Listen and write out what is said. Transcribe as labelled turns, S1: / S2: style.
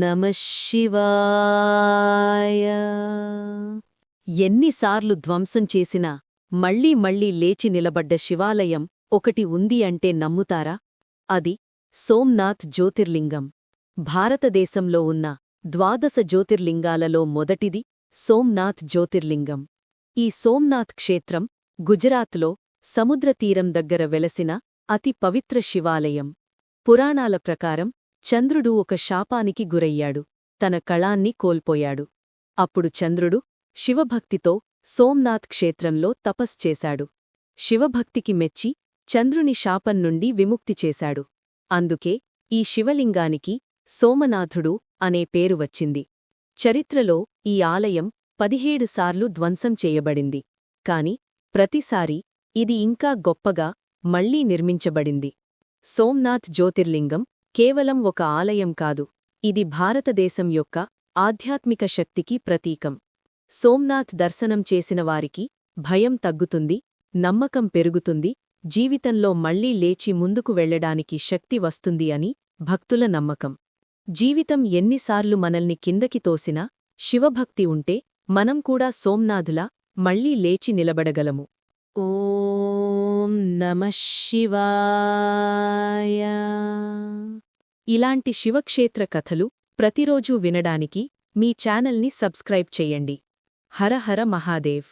S1: నమః శివాయ. ఎన్నిసార్లు ధ్వంసం చేసినా మళ్లీ మళ్లీ లేచి నిలబడ్డ శివాలయం ఒకటి ఉంది అంటే నమ్ముతారా? అది సోమ్నాథ్ జ్యోతిర్లింగం. భారతదేశంలో ఉన్న 12 జ్యోతిర్లింగాలలో మొదటిది సోమ్నాథ్ జ్యోతిర్లింగం. ఈ సోమ్నాథ్ క్షేత్రం గుజరాత్లో సముద్రతీరం దగ్గర వెలసిన అతి పవిత్ర శివాలయం. పురాణాల ప్రకారం చంద్రుడు ఒక శాపానికి గురయ్యాడు. తన కళాన్ని కోల్పోయాడు. అప్పుడు చంద్రుడు శివభక్తితో సోమ్నాథ్ క్షేత్రంలో తపస్చేశాడు. శివభక్తికి మెచ్చి చంద్రుని శాపం నుండి విముక్తి చేశాడు. అందుకే ఈ శివలింగానికి సోమనాథుడు అనే పేరు వచ్చింది. చరిత్రలో ఈ ఆలయం 17 సార్లు ధ్వంసం చేయబడింది. కాని ప్రతిసారీ ఇది ఇంకా గొప్పగా మళ్లీ నిర్మించబడింది. సోమ్నాథ్ జ్యోతిర్లింగం కేవలం ఒక ఆలయం కాదు, ఇది భారతదేశం యొక్క ఆధ్యాత్మిక శక్తికి ప్రతీకం. సోమ్నాథ్ దర్శనం చేసిన వారికి భయం తగ్గుతుంది, నమ్మకం పెరుగుతుంది, జీవితంలో మళ్లీ లేచి ముందుకు వెళ్లడానికి శక్తి వస్తుంది అని భక్తుల నమ్మకం. జీవితం ఎన్నిసార్లు మనల్ని కిందకి తోసినా శివభక్తి ఉంటే మనం కూడా సోమ్నాథులా మళ్లీ లేచి నిలబడగలము. ఓం నమః శివాయ. ఇలాంటి శివక్షేత్ర కథలు ప్రతిరోజూ వినడానికి మీ ఛానల్ని సబ్స్క్రైబ్ చెయ్యండి. హర హర మహాదేవ్.